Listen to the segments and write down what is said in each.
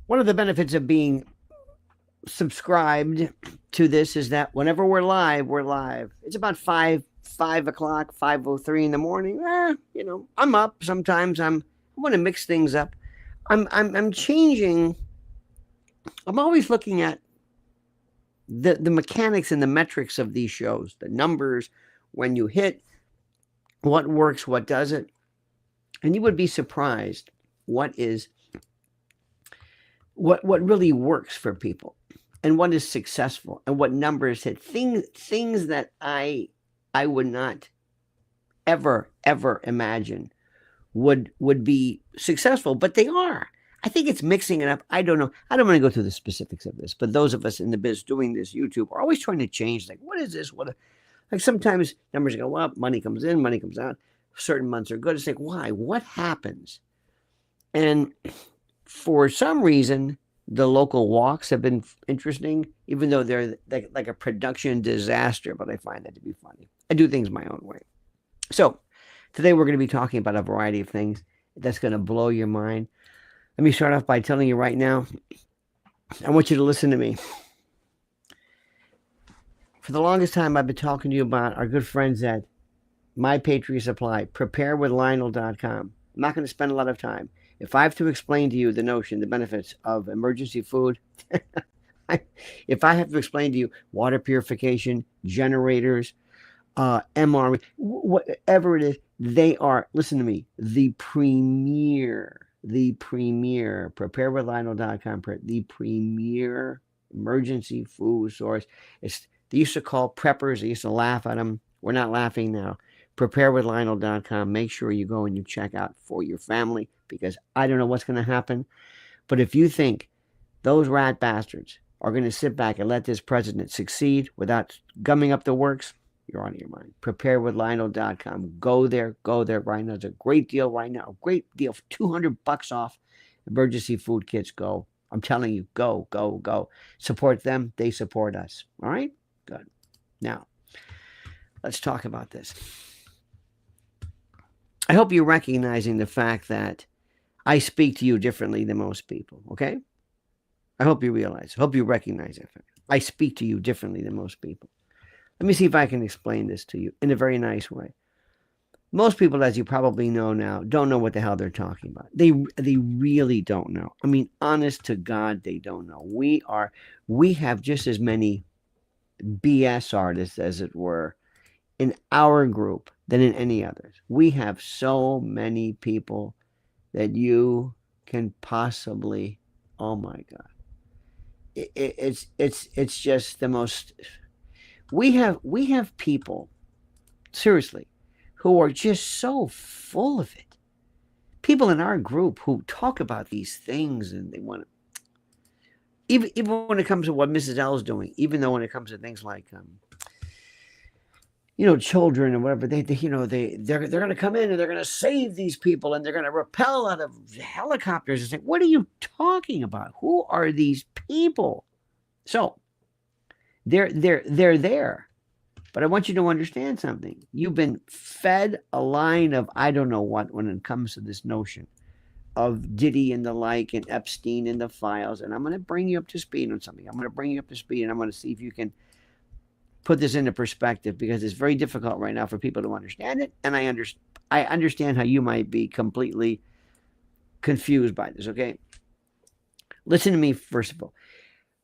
One of the benefits of being subscribed to this is that whenever we're live, we're live. It's about 5 o'clock, 5:03 in the morning. I'm up. Sometimes I want to mix things up. I'm changing. I'm always looking at the mechanics and the metrics of these shows, the numbers, when you hit, what works, what doesn't. And you would be surprised what really works for people and what is successful and what numbers hit. Things that I would not ever imagine would be successful, but they are. I think it's mixing it up. I don't know. I don't want to go through the specifics of this, but those of us in the biz doing this YouTube are always trying to change. Like, what is this? Like sometimes numbers go up, money comes in, money comes out. Certain months are good. It's like, why? What happens? And for some reason, the local walks have been interesting, even though they're like a production disaster, but I find that to be funny. I do things my own way. So today we're going to be talking about a variety of things that's going to blow your mind. Let me start off by telling you right now, I want you to listen to me. For the longest time, I've been talking to you about our good friends at My Patriot Supply, preparedwithlionel.com. I'm not going to spend a lot of time. If I have to explain to you the notion, the benefits of emergency food, if I have to explain to you water purification, generators, MR, whatever it is, they are, listen to me, the premier, preparedwithlionel.com, the premier emergency food source. They used to call preppers, they used to laugh at them. We're not laughing now. Preparedwithlionel.com. Make sure you go and you check out for your family, because I don't know what's going to happen. But if you think those rat bastards are going to sit back and let this president succeed without gumming up the works, you're out of your mind. Preparedwithlionel.com. Go there right now. It's a great deal right now. A great deal. $200 off emergency food kits. Go. I'm telling you, go. Support them. They support us. All right? Good. Now, let's talk about this. I hope you're recognizing the fact that I speak to you differently than most people, okay? I hope you realize. I hope you recognize it. I speak to you differently than most people. Let me see if I can explain this to you in a very nice way. Most people, as you probably know now, don't know what the hell they're talking about. They really don't know. I mean, honest to God, they don't know. We have just as many BS artists, as it were, in our group than in any others. We have so many people that you can possibly, oh my God. It's just the most. We have people, seriously, who are just so full of it. People in our group who talk about these things and they want to, even when it comes to what Mrs. L is doing, even though when it comes to things like, children and whatever, they're going to come in and they're going to save these people and they're going to rappel out of helicopters and say, what are you talking about? Who are these people? So they're there. But I want you to understand something. You've been fed a line of I don't know what when it comes to this notion of Diddy and the like and Epstein and the files. And I'm going to bring you up to speed on something. I'm going to bring you up to speed and I'm going to see if you can put this into perspective, because it's very difficult right now for people to understand it. And I understand how you might be completely confused by this, okay? Listen to me first of all.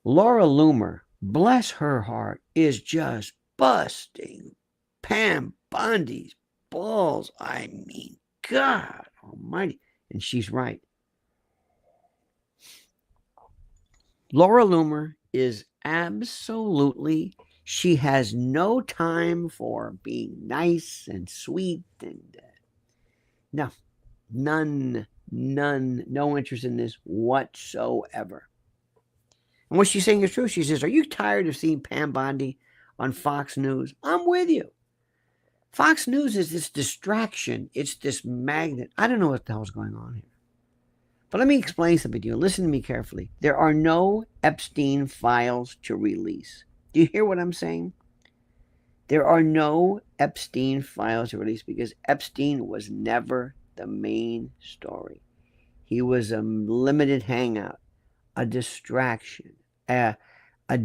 Laura Loomer, bless her heart, is just busting Pam Bondi's balls. I mean, God almighty. And she's right. Laura Loomer is absolutely, she has no time for being nice and sweet and none, no interest in this whatsoever. And what she's saying is true. She says, are you tired of seeing Pam Bondi on Fox News? I'm with you. Fox News is this distraction. It's this magnet. I don't know what the hell's going on here. But let me explain something to you. Listen to me carefully. There are no Epstein files to release. Do you hear what I'm saying? There are no Epstein files to release because Epstein was never the main story. He was a limited hangout a distraction, a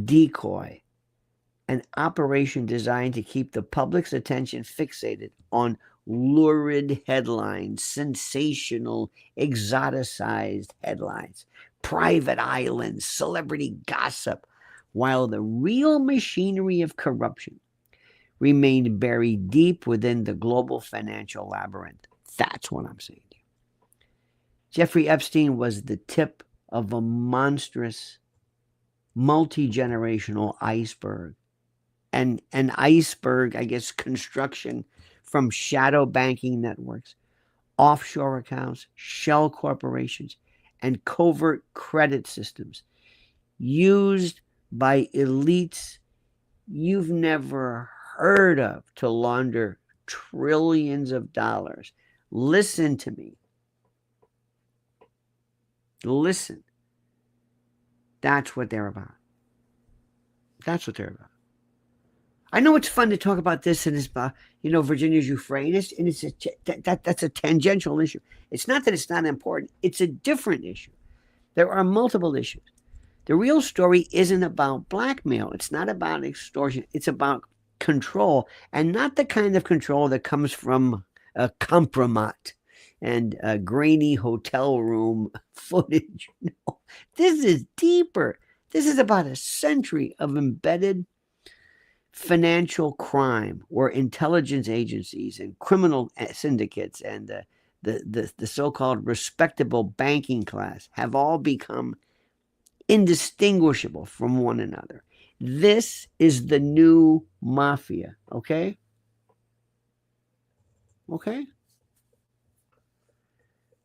decoy, an operation designed to keep the public's attention fixated on lurid headlines, sensational, exoticized headlines, private islands, celebrity gossip, while the real machinery of corruption remained buried deep within the global financial labyrinth. That's what I'm saying. Jeffrey Epstein was the tip of a monstrous, multi-generational iceberg. And an iceberg, I guess, construction from shadow banking networks, offshore accounts, shell corporations, and covert credit systems used by elites you've never heard of to launder trillions of dollars. Listen to me. Listen. That's what they're about. That's what they're about. I know it's fun to talk about this and it's about, Virginia's Euphrates, and it's that's a tangential issue. It's not that it's not important. It's a different issue. There are multiple issues. The real story isn't about blackmail. It's not about extortion. It's about control, and not the kind of control that comes from a compromat and a grainy hotel room footage. No, this is deeper. This is about a century of embedded financial crime where intelligence agencies and criminal syndicates and the so-called respectable banking class have all become indistinguishable from one another. This is the new mafia, okay? Okay?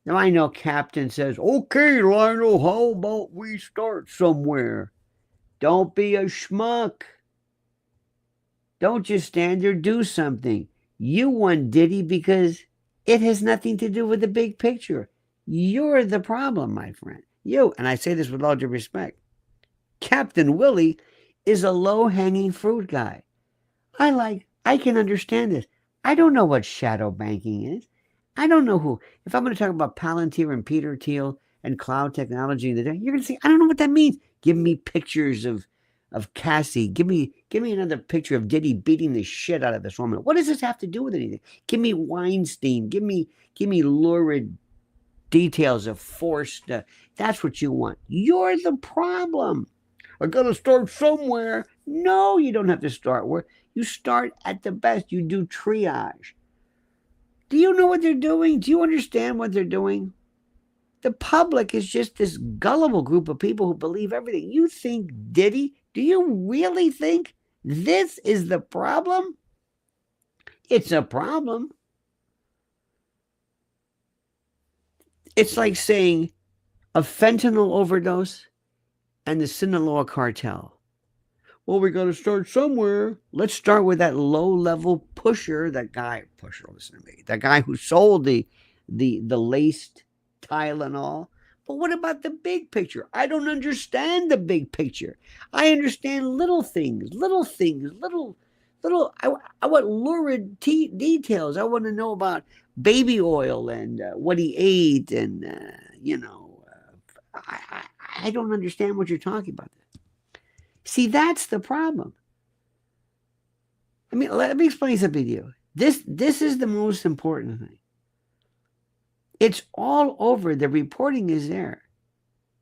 Now I know Captain says, okay, Lionel, how about we start somewhere? Don't be a schmuck. Don't just stand there, do something. You won Diddy because it has nothing to do with the big picture. You're the problem, my friend. You, and I say this with all due respect, Captain Willie is a low-hanging fruit guy. I can understand this. I don't know what shadow banking is. I don't know who. If I'm going to talk about Palantir and Peter Thiel and cloud technology, you're going to say, I don't know what that means. Give me pictures of Cassie. Give me another picture of Diddy beating the shit out of this woman. What does this have to do with anything? Give me Weinstein. Give me lurid details of forced. That's what you want. You're the problem. I got to start somewhere. No, you don't have to start where. You start at the best. You do triage. Do you know what they're doing? Do you understand what they're doing? The public is just this gullible group of people who believe everything. You think Diddy? Do you really think this is the problem? It's a problem. It's like saying a fentanyl overdose and the Sinaloa cartel. Well, we got to start somewhere. Let's start with that low-level pusher, that guy who sold the laced Tylenol. But what about the big picture? I don't understand the big picture. I understand little things. I want lurid details. I want to know about baby oil and what he ate, and I don't understand what you're talking about. See, that's the problem. I mean, let me explain something to you. This is the most important thing. It's all over. The reporting is there.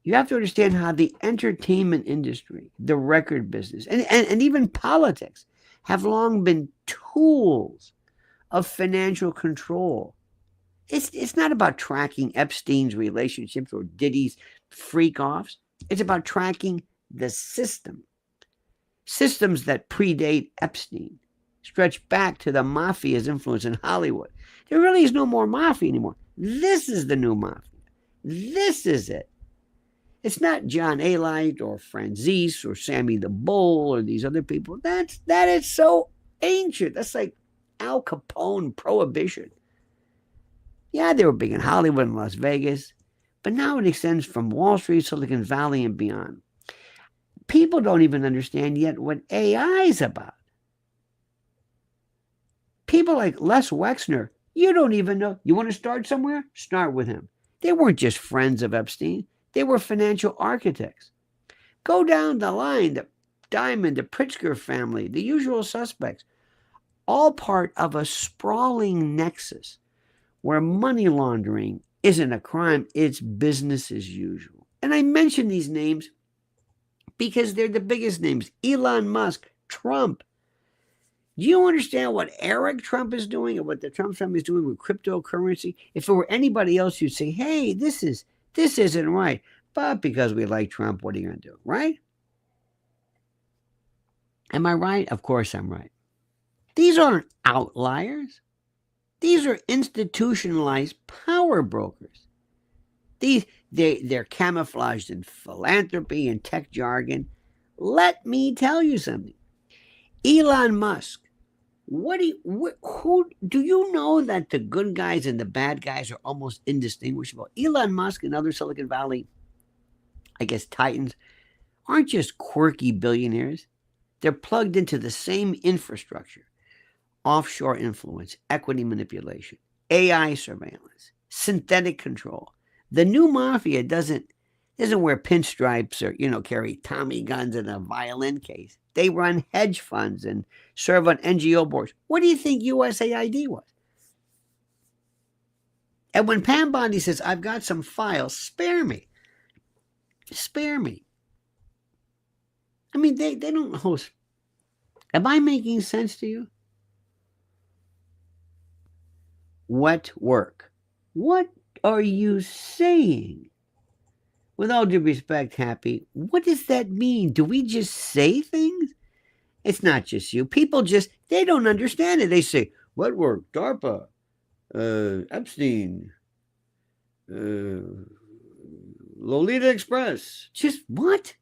You have to understand how the entertainment industry, the record business, and even politics have long been tools of financial control. It's not about tracking Epstein's relationships or Diddy's freak-offs. It's about tracking the system. Systems that predate Epstein stretch back to the mafia's influence in Hollywood. There really is no more mafia anymore. This is the new mafia. This is it. It's not John Alite or Franzese or Sammy the Bull or these other people. That is so ancient. That's like Al Capone prohibition. Yeah, they were big in Hollywood and Las Vegas, but now it extends from Wall Street, Silicon Valley, and beyond. People don't even understand yet what AI is about. People like Les Wexner, you don't even know. You want to start somewhere? Start with him. They weren't just friends of Epstein. They were financial architects. Go down the line, the Diamond, the Pritzker family, the usual suspects, all part of a sprawling nexus where money laundering isn't a crime, it's business as usual. And I mention these names because they're the biggest names. Elon Musk, Trump. Do you understand what Eric Trump is doing and what the Trump family is doing with cryptocurrency? If it were anybody else, you'd say, hey, this isn't right. But because we like Trump, what are you going to do, right? Am I right? Of course I'm right. These aren't outliers. These are institutionalized power brokers. They're camouflaged in philanthropy and tech jargon. Let me tell you something. Elon Musk, who do you know that the good guys and the bad guys are almost indistinguishable? Elon Musk and other Silicon Valley, I guess, titans, aren't just quirky billionaires. They're plugged into the same infrastructure: offshore influence, equity manipulation, AI surveillance, synthetic control. The new mafia doesn't wear pinstripes or, carry Tommy guns in a violin case. They run hedge funds and serve on NGO boards. What do you think USAID was? And when Pam Bondi says, I've got some files, spare me. Spare me. I mean, they don't host. Am I making sense to you? What work? What are you saying? With all due respect, Happy, what does that mean? Do we just say things? It's not just you. People they don't understand it. They say, what work? DARPA, Epstein, Lolita Express. Just what?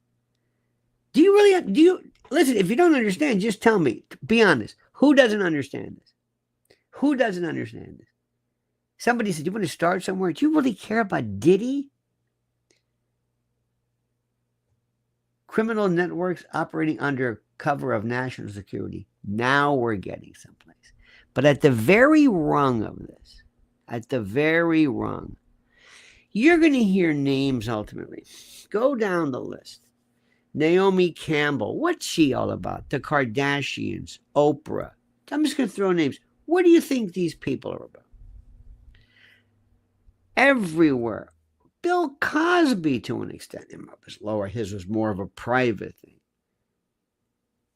Listen, if you don't understand, just tell me. Be honest. Who doesn't understand this? Who doesn't understand this? Somebody said, do you want to start somewhere? Do you really care about Diddy? Criminal networks operating under cover of national security. Now we're getting someplace. But at the very rung of this, you're going to hear names ultimately. Go down the list. Naomi Campbell. What's she all about? The Kardashians, Oprah. I'm just going to throw names. What do you think these people are about? Everywhere. Bill Cosby, to an extent, was lower. His was more of a private thing.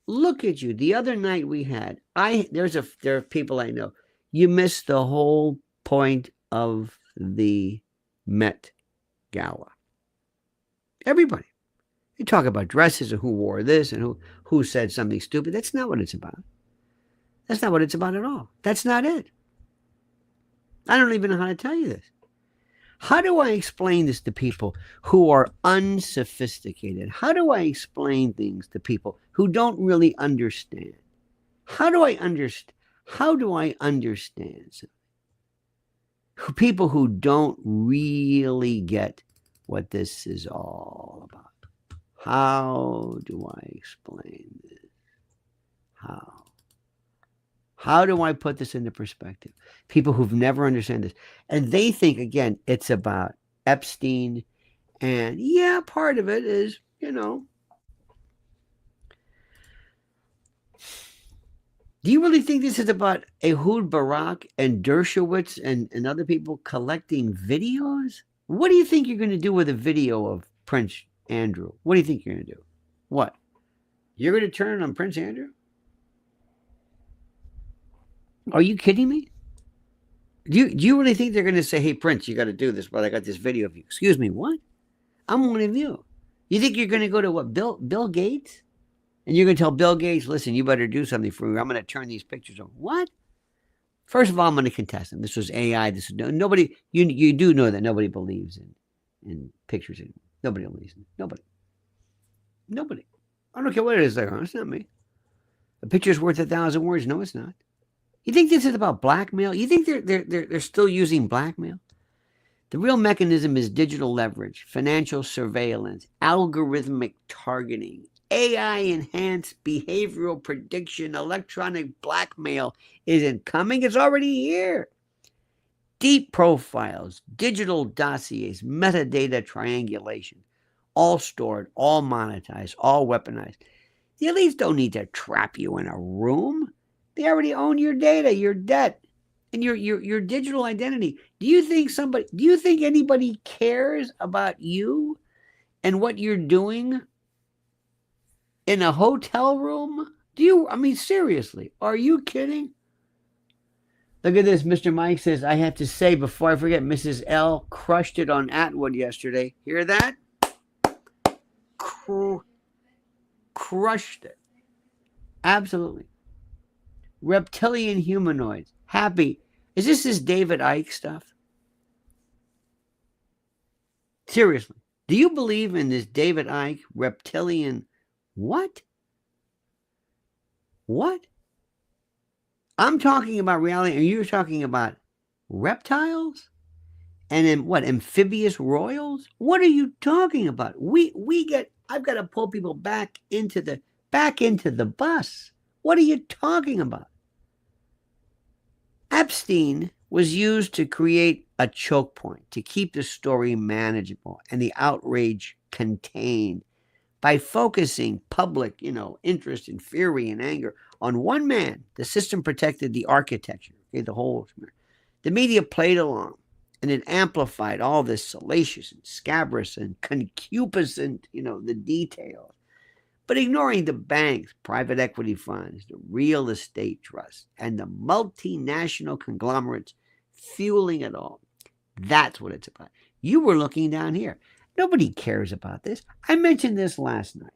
Look at you. The other night we had, there are people I know. You missed the whole point of the Met Gala. Everybody. They talk about dresses and who wore this and who said something stupid. That's not what it's about. That's not what it's about at all. That's not it. I don't even know how to tell you this. How do I explain this to people who are unsophisticated? How do I explain things to people who don't really understand? How do I understand something? People who don't really get what this is all about. How do I explain this? How do I put this into perspective? People who've never understood this. And they think, again, it's about Epstein. And yeah, part of it is, do you really think this is about Ehud Barak and Dershowitz and other people collecting videos? What do you think you're going to do with a video of Prince Andrew? What do you think you're going to do? What? You're going to turn on Prince Andrew? Are you kidding me? Do you really think they're going to say, hey, Prince, you got to do this, but I got this video of you? Excuse me, what? I'm one of you. You think you're going to go to what, Bill Gates? And you're going to tell Bill Gates, listen, you better do something for me. I'm going to turn these pictures on. What? First of all, I'm going to contest them. This was AI. This is nobody. You do know that nobody believes in pictures anymore. Nobody believes in it. Nobody. I don't care what it is. It's not me. A picture's worth 1,000 words. No, it's not. You think this is about blackmail? You think they're still using blackmail? The real mechanism is digital leverage, financial surveillance, algorithmic targeting, AI-enhanced behavioral prediction. Electronic blackmail isn't coming. It's already here. deep profiles, digital dossiers, metadata triangulation, all stored, all monetized, all weaponized. The elites don't need to trap you in a room. They already own your data, your debt, and your digital identity. Do you think anybody cares about you and what you're doing in a hotel room? I mean, seriously, are you kidding? Look at this. Mr. Mike says, I have to say before I forget, Mrs. L crushed it on Atwood yesterday. Hear that? Crushed it. Absolutely. Reptilian humanoids. Happy. Is this David Icke stuff? Seriously. Do you believe in this David Icke reptilian? What? What? I'm talking about reality, and you're talking about reptiles? And then what? Amphibious royals? What are you talking about? I've got to pull people back into the bus. What are you talking about? Epstein was used to create a choke point, to keep the story manageable and the outrage contained by focusing public, interest and fury and anger on one man. The system protected the architecture, the whole. The media played along, and it amplified all this salacious and scabrous and concupiscent, the details. But ignoring the banks, private equity funds, the real estate trusts, and the multinational conglomerates fueling it all. That's what it's about. You were looking down here. Nobody cares about this. I mentioned this last night.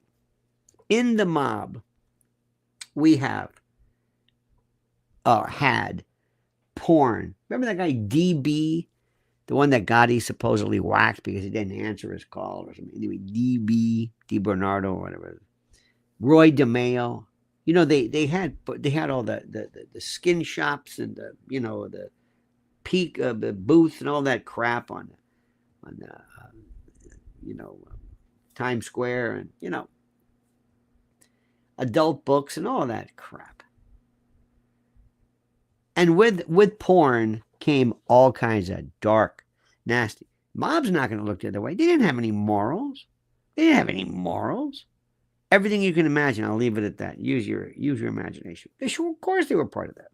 In the mob, we had porn. Remember that guy DB? The one that Gotti supposedly whacked because he didn't answer his call or something. Anyway, D. Bernardo or whatever. Roy DeMeo. They had all the skin shops and the peak of the booths and all that crap on Times Square and adult books and all that crap. And with porn came all kinds of dark, nasty. Mob's not going to look the other way. They didn't have any morals. Everything you can imagine. I'll leave it at that. Use your imagination. Of course they were part of that.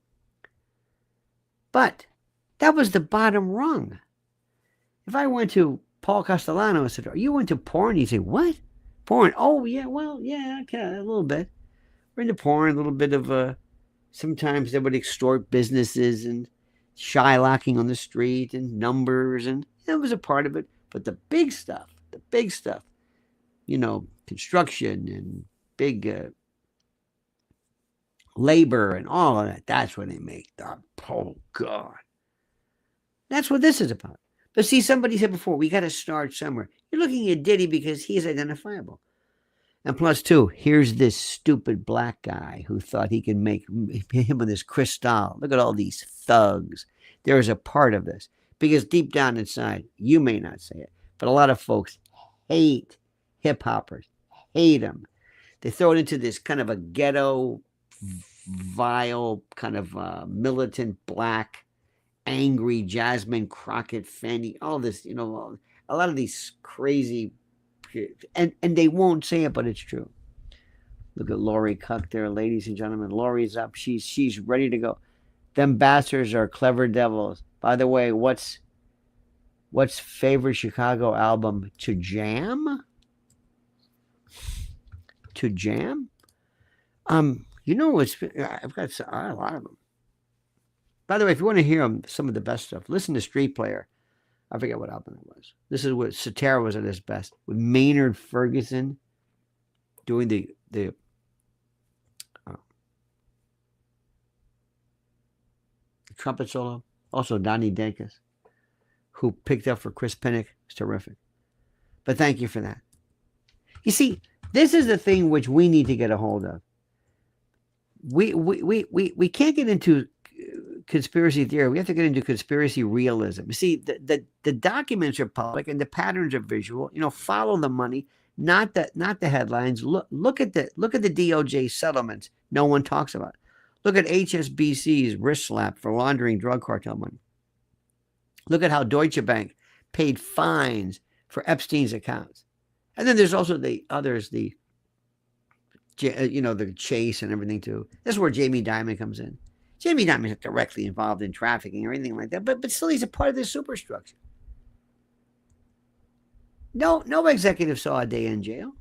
But that was the bottom rung. If I went to Paul Castellano and said, "Are you into porn?" He'd say, "What? Porn? Oh, yeah, well, yeah, okay, a little bit. We're into porn, a little bit of sometimes they would extort businesses and shylocking on the street and numbers, and that was a part of it. But the big stuff, construction and big labor and all of that, that's where they make oh, God. That's what this is about. But see, somebody said before, we got to start somewhere. You're looking at Diddy because he's identifiable. And plus, two, here's this stupid black guy who thought he could make him with this crystal. Look at all these thugs. There is a part of this. Because deep down inside, you may not say it, but a lot of folks hate hip-hoppers, hate them. They throw it into this kind of a ghetto, vile, kind of militant black, angry Jasmine Crockett, Fanny, all this, a lot of these crazy, and they won't say it, but it's true. Look at Lori Cuck there, ladies and gentlemen. Lori's up. She's ready to go. Them bastards are clever devils. By the way, what's favorite Chicago album to jam? To jam? I've got a lot of them. By the way, if you want to hear some of the best stuff, listen to Street Player. I forget what album it was. This is what Cetera was at his best, with Maynard Ferguson doing the trumpet solo. Also, Donnie Denkus, who picked up for Chris Pinnock. It's terrific. But thank you for that. You see, this is the thing which we need to get a hold of. We can't get into conspiracy theory. We have to get into conspiracy realism. You see, the documents are public and the patterns are visual. Follow the money, not the headlines. Look at the DOJ settlements. No one talks about. Look at HSBC's wrist slap for laundering drug cartel money. Look at how Deutsche Bank paid fines for Epstein's accounts. And then there's also the others, the chase and everything too. This is where Jamie Dimon comes in. Jamie Dimon is directly involved in trafficking or anything like that, but still he's a part of this superstructure. No executive saw a day in jail.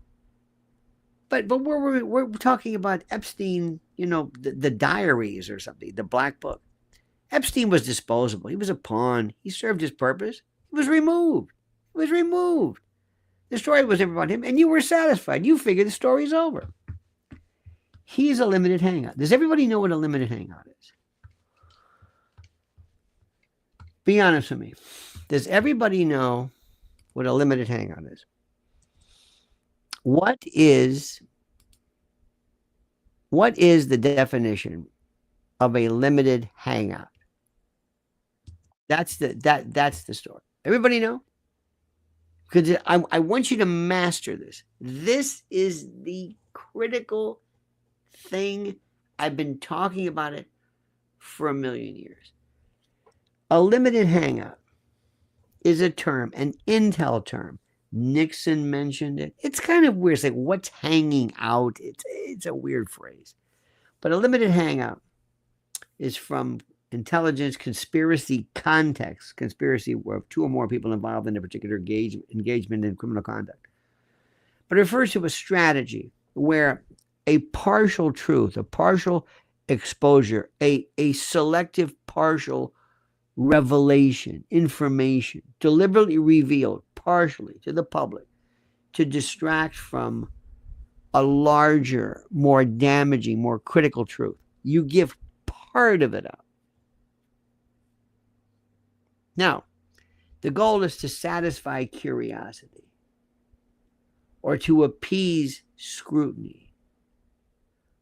But we're talking about Epstein, the diaries or something, the black book. Epstein was disposable. He was a pawn. He served his purpose. He was removed. The story was never about him, and you were satisfied. You figured the story's over. He's a limited hangout. Does everybody know what a limited hangout is? Be honest with me. Does everybody know what a limited hangout is? What is the definition of a limited hangout? That's the story. Everybody know? Because I want you to master this. This is the critical thing. I've been talking about it for a million years. A limited hangout is a term, an intel term. Nixon mentioned it. It's kind of weird. It's like, what's hanging out? It's a weird phrase. But a limited hangout is from intelligence conspiracy context, conspiracy where two or more people involved in a particular engagement in criminal conduct. But it refers to a strategy where a partial truth, a partial exposure, a selective partial revelation, information, deliberately revealed partially to the public to distract from a larger, more damaging, more critical truth. You give part of it up. Now, the goal is to satisfy curiosity or to appease scrutiny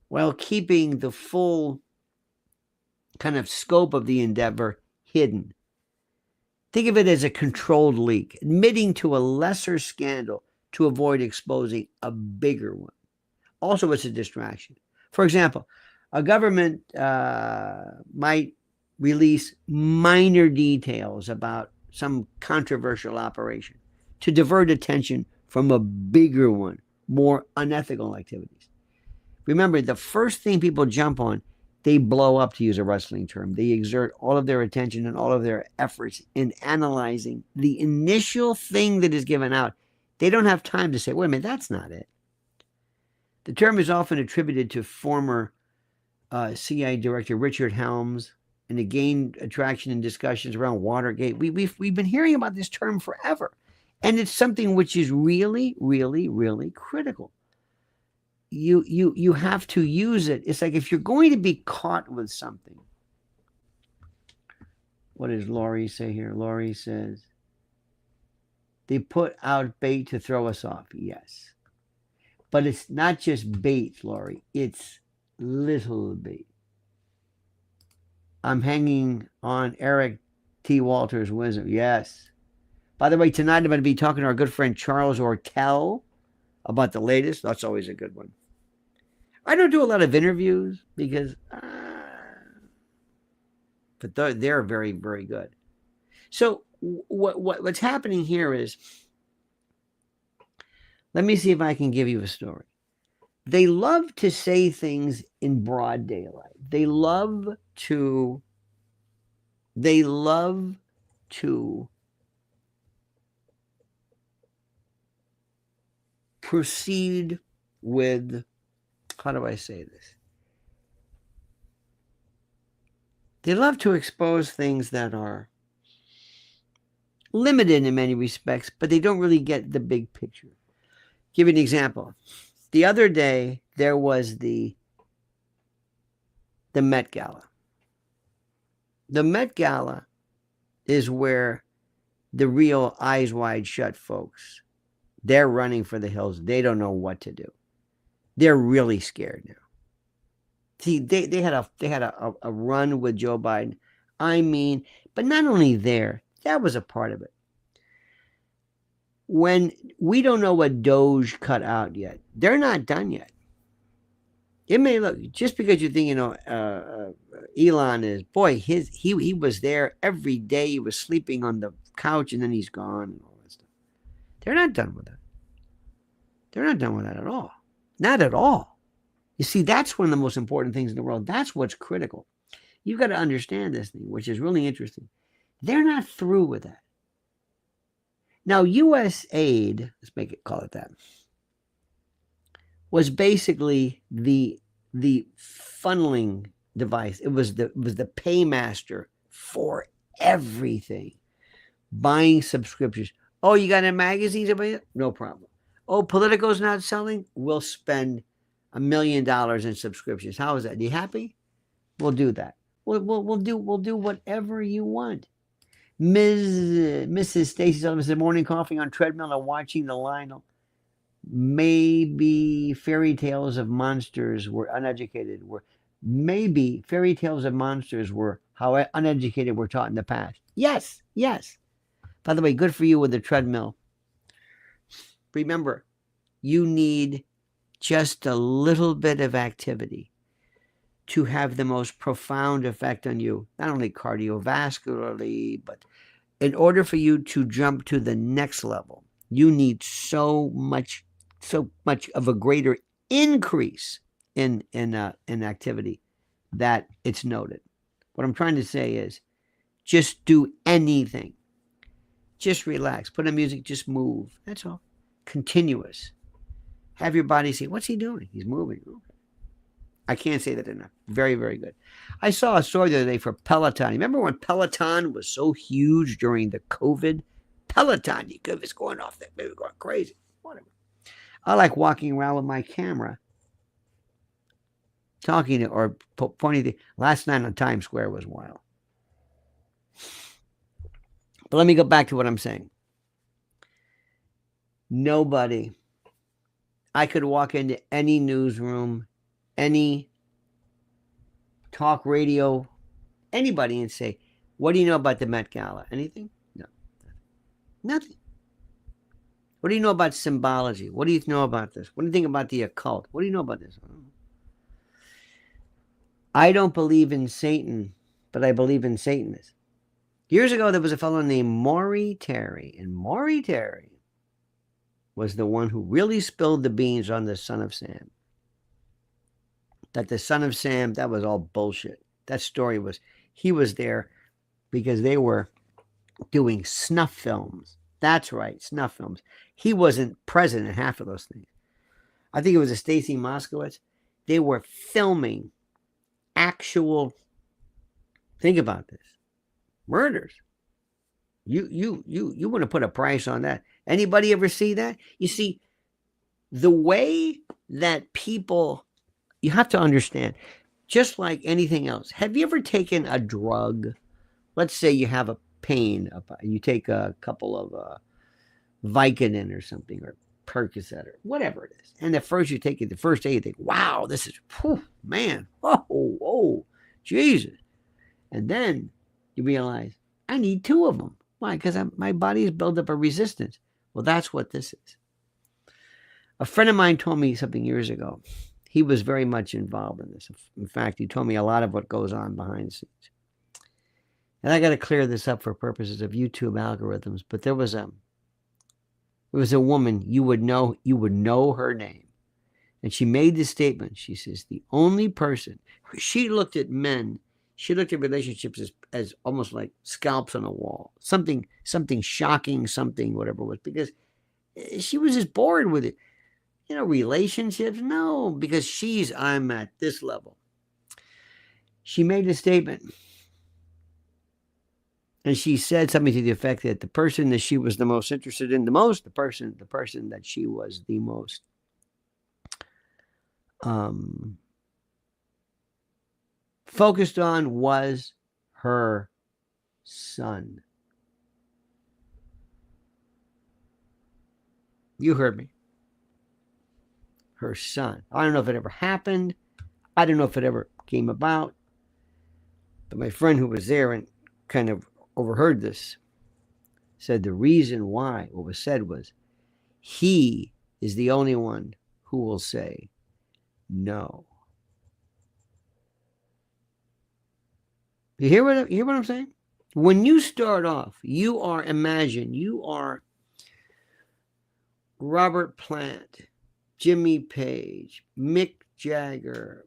while keeping the full kind of scope of the endeavor hidden. Think of it as a controlled leak, admitting to a lesser scandal to avoid exposing a bigger one. Also, it's a distraction. For example, a government might release minor details about some controversial operation to divert attention from a bigger one, more unethical activities. Remember, the first thing people jump on, they blow up, to use a wrestling term. They exert all of their attention and all of their efforts in analyzing the initial thing that is given out. They don't have time to say, wait a minute, that's not it. The term is often attributed to former CIA Director Richard Helms, and it gained attraction in discussions around Watergate. We've been hearing about this term forever, and it's something which is really, really, really critical. You have to use it. It's like if you're going to be caught with something. What does Laurie say here? Laurie says, they put out bait to throw us off. Yes. But it's not just bait, Laurie. It's little bait. I'm hanging on Eric T. Walter's wisdom. Yes. By the way, tonight I'm going to be talking to our good friend Charles Ortel about the latest. That's always a good one. I don't do a lot of interviews because, but they're very, very good. So what's happening here is, let me see if I can give you a story. They love to say things in broad daylight. They love to proceed with, how do I say this? They love to expose things that are limited in many respects, but they don't really get the big picture. Give you an example. The other day, there was the Met Gala. The Met Gala is where the real eyes wide shut folks, they're running for the hills. They don't know what to do. They're really scared now. See, they had a run with Joe Biden. I mean, but not only there, that was a part of it. When we don't know what Doge cut out yet, they're not done yet. It may look, just because you think, Elon is, boy, he was there every day. He was sleeping on the couch and then he's gone and all that stuff. They're not done with that. They're not done with that at all. Not at all. You see, that's one of the most important things in the world. That's what's critical. You've got to understand this thing, which is really interesting. They're not through with that. Now, U.S. aid, let's call it that, was basically the funneling device. It was the paymaster for everything. Buying subscriptions. Oh, you got a magazine? No problem. Oh, Politico's not selling? We'll spend $1 million in subscriptions. How is that? Are you happy? We'll do that. We'll do whatever you want. Mrs. Stacy Sullivan said, morning coffee on treadmill and watching the Lionel. Maybe fairy tales of monsters were uneducated. Maybe fairy tales of monsters were how uneducated we're taught in the past. Yes. By the way, good for you with the treadmill. Remember, you need just a little bit of activity to have the most profound effect on you, not only cardiovascularly, but in order for you to jump to the next level, you need so much of a greater increase in activity that it's noted. What I'm trying to say is just do anything. Just relax. Put on music. Just move. That's all. Continuous. Have your body say, what's he doing? He's moving. Okay. I can't say that enough. Very, very good. I saw a story the other day for Peloton. Remember when Peloton was so huge during the COVID? Peloton, it was going off there. They were going crazy. Whatever. I like walking around with my camera, talking or pointing. Last night on Times Square was wild. But let me go back to what I'm saying. Nobody. I could walk into any newsroom, any talk radio, anybody and say, what do you know about the Met Gala? Anything? No. Nothing. What do you know about symbology? What do you know about this? What do you think about the occult? What do you know about this? I don't believe in Satan, but I believe in Satanists. Years ago, there was a fellow named Maury Terry, and Maury Terry was the one who really spilled the beans on the Son of Sam. That the Son of Sam, that was all bullshit. That story was, he was there because they were doing snuff films. That's right, snuff films. He wasn't present in half of those things. I think it was a Stacy Moskowitz. They were filming actual, think about this, murders. You want to put a price on that. Anybody ever see that? You see, the way that people, you have to understand, just like anything else. Have you ever taken a drug? Let's say you have a pain. You take a couple of Vicodin or something, or Percocet, or whatever it is. And at first you take it, the first day you think, wow, this is, man, oh, Jesus. And then you realize, I need 2 of them. Why? Because my body has built up a resistance. Well, that's what this is. A friend of mine told me something years ago. He was very much involved in this. In fact, he told me a lot of what goes on behind the scenes. And I got to clear this up for purposes of YouTube algorithms. But there was a woman, you would know her name. And she made this statement. She says, the only person, she looked at men, she looked at relationships as almost like scalps on a wall. Something shocking, something, whatever it was. Because she was just bored with it. Relationships? No, because I'm at this level. She made a statement. And she said something to the effect that the person that she was the most interested in, the person that she was the most focused on was her son. You heard me. Her son. I don't know if it ever happened. I don't know if it ever came about. But my friend who was there and kind of overheard this said the reason why what was said was, he is the only one who will say no. You hear what I'm saying? When you start off, you are Robert Plant, Jimmy Page, Mick Jagger,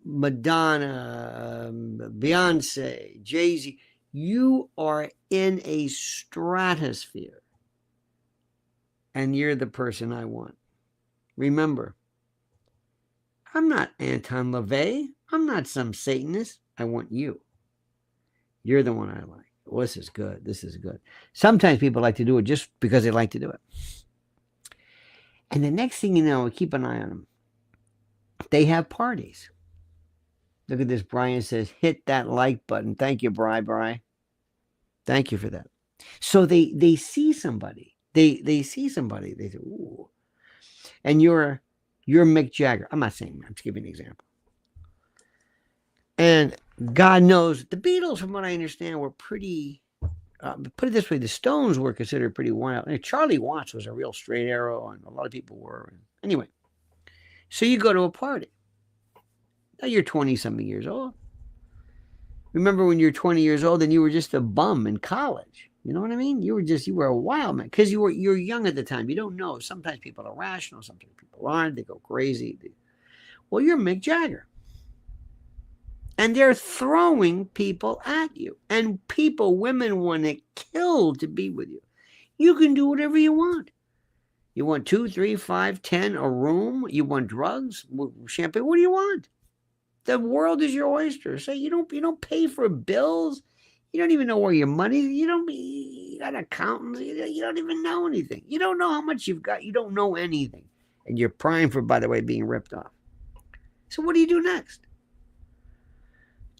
Madonna, Beyonce, Jay-Z. You are in a stratosphere, and you're the person I want. Remember, I'm not Anton LaVey. I'm not some Satanist. I want you. You're the one I like. Well, this is good. This is good. Sometimes people like to do it just because they like to do it. And the next thing you know, keep an eye on them. They have parties. Look at this. Brian says, hit that like button. Thank you, Bri. Thank you for that. So they see somebody. They see somebody. They say, ooh. And you're Mick Jagger. I'm not saying, I'm just giving an example. And God knows the Beatles, from what I understand, were pretty, put it this way, the Stones were considered pretty wild. And Charlie Watts was a real straight arrow, and a lot of people were. Anyway, so you go to a party. Now you're 20-something years old. Remember when you're 20 years old and you were just a bum in college? You know what I mean? You were a wild man because you're young at the time. You don't know. Sometimes people are rational. Sometimes people aren't. They go crazy. Well, you're Mick Jagger. And they're throwing people at you. And women want to kill to be with you. You can do whatever you want. You want 2, 3, 5, 10, a room. You want drugs, champagne. What do you want? The world is your oyster. So you don't pay for bills. You don't even know where your money is. You got accountants. You don't even know anything. You don't know how much you've got. You don't know anything. And you're primed for, by the way, being ripped off. So what do you do next?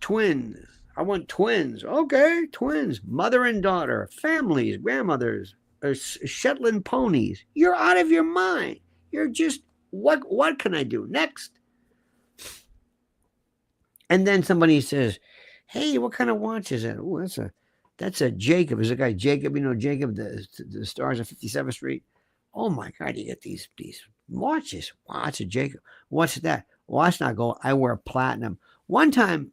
Twins. I want twins. Okay, twins. Mother and daughter. Families, grandmothers, Shetland ponies. You're out of your mind. You're just, what can I do next? And then somebody says, hey, what kind of watch is that? Oh, that's a Jacob. Is a guy Jacob, Jacob, the stars on 57th Street. Oh my God, you get these watches. Wow, it's a Jacob. What's that? Well, that's not gold. I wear platinum. One time,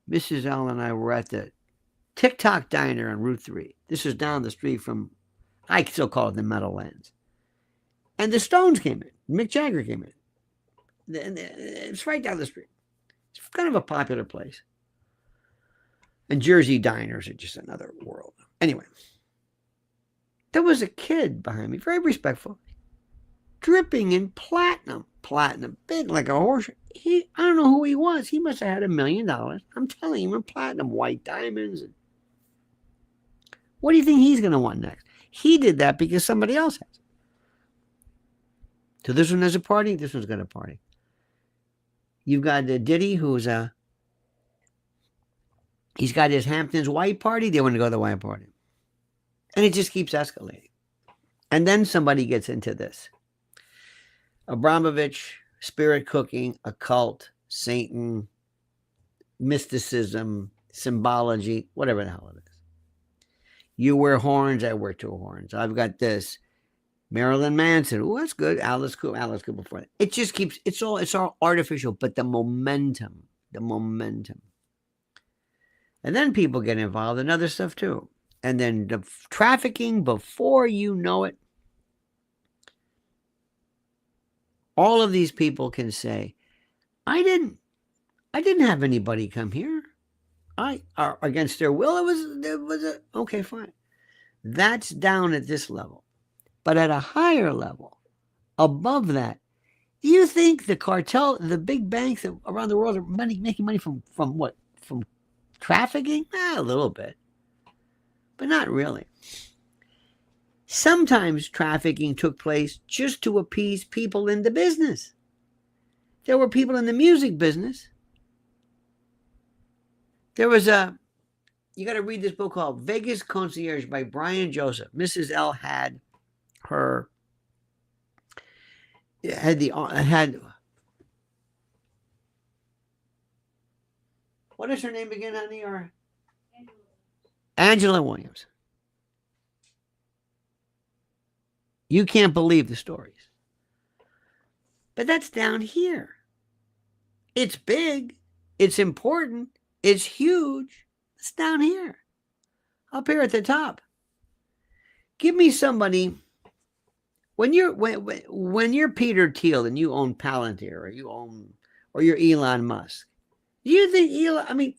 Mrs. L and I were at the TikTok Diner on Route 3. This is down the street from, I still call it the Meadowlands. And the Stones came in. Mick Jagger came in. It's right down the street. It's kind of a popular place. And Jersey diners are just another world. Anyway, there was a kid behind me, very respectful, dripping in platinum, big like a horse. I don't know who he was. He must have had $1 million. I'm telling you, in platinum, white diamonds. What do you think he's going to want next? He did that because somebody else has it. So this one has a party. This one's got a party. You've got Diddy, he's got his Hamptons white party. They want to go to the white party. And it just keeps escalating. And then somebody gets into this. Abramovich, spirit cooking, occult, Satan, mysticism, symbology, whatever the hell it is. You wear horns, I wear 2 horns. I've got this. Marilyn Manson. Oh, that's good. Alice Cooper before that. It just keeps, it's all artificial, but the momentum. And then people get involved in other stuff too. And then the trafficking, before you know it, all of these people can say, I didn't have anybody come here. Against their will, it was okay, fine. That's down at this level. But at a higher level, above that, do you think the cartel, the big banks around the world are making money from what? From trafficking? A little bit. But not really. Sometimes trafficking took place just to appease people in the business. There were people in the music business. There was you got to read this book called Vegas Concierge by Brian Joseph. Mrs. L had what is her name again, honey? Or Angela Williams. You can't believe the stories. But that's down here. It's big. It's important. It's huge. It's down here. Up here at the top. Give me somebody. When you're Peter Thiel and you own Palantir or you're Elon Musk, do you think Elon? I mean,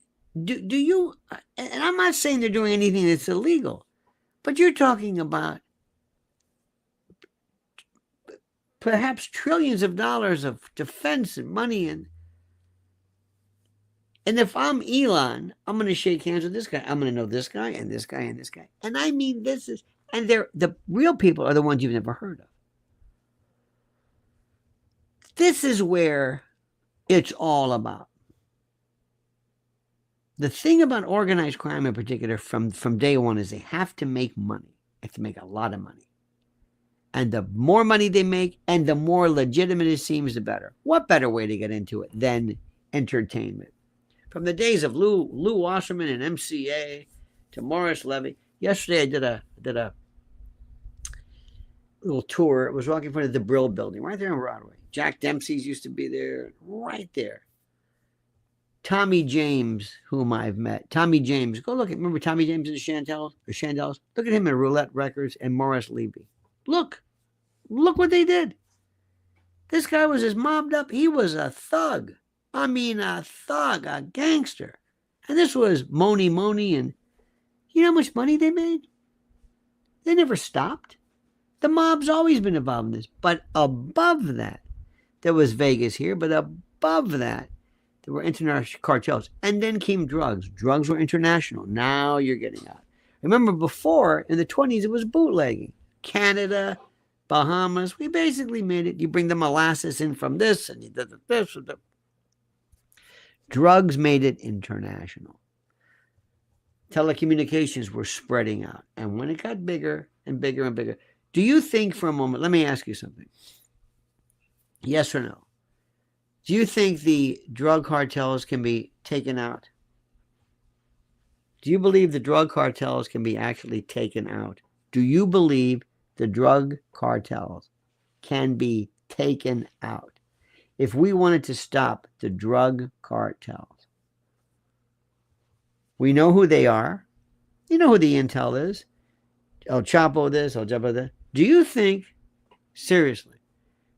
do you? And I'm not saying they're doing anything that's illegal, but you're talking about perhaps trillions of dollars of defense and money, and if I'm Elon, I'm going to shake hands with this guy. I'm going to know this guy and this guy and this guy, and I mean and the real people are the ones you've never heard of. This is where it's all about. The thing about organized crime in particular from day one is they have to make money. They have to make a lot of money. And the more money they make and the more legitimate it seems, the better. What better way to get into it than entertainment? From the days of Lou Wasserman and MCA to Morris Levy. Yesterday I did a little tour. It was walking in front of the Brill building right there on Broadway. Jack Dempsey's used to be there, right there. Tommy James, whom I've met. Tommy James, go look at, remember Tommy James and the Chandels? Look at him in Roulette Records and Morris Levy. Look what they did. This guy was as mobbed up. He was a thug. I mean, a thug, a gangster. And this was Moni, and you know how much money they made? They never stopped. The mob's always been involved in this. But above that, there was Vegas here, but above that, there were international cartels. And then came drugs. Drugs were international. Now you're getting out. Remember before, in the 20s, it was bootlegging. Canada, Bahamas, we basically made it. You bring the molasses in from this, and you did this. Drugs made it international. Telecommunications were spreading out. And when it got bigger and bigger and bigger, do you think for a moment, let me ask you something. Yes or no? Do you think the drug cartels can be taken out? Do you believe the drug cartels can be actually taken out? Do you believe the drug cartels can be taken out? If we wanted to stop the drug cartels, we know who they are. You know who the intel is. El Chapo this, El Chapo that. Do you think, seriously,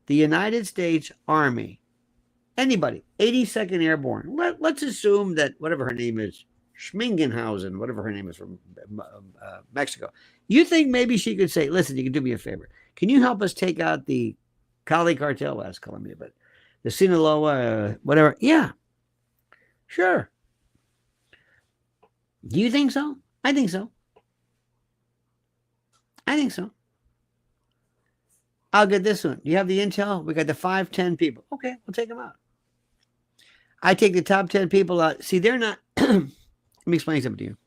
the United States Army, anybody, 82nd Airborne, let's assume that whatever her name is, Schmingenhausen, whatever her name is from Mexico, you think maybe she could say, listen, you can do me a favor. Can you help us take out the Cali cartel, West Colombia, but the Sinaloa, whatever? Yeah, sure. Do you think so? I think so. I think so. I'll get this one. Do you have the intel? We got the 5, 10 people. Okay, we'll take them out. I take the top 10 people out. See, they're not. Let me explain something to you.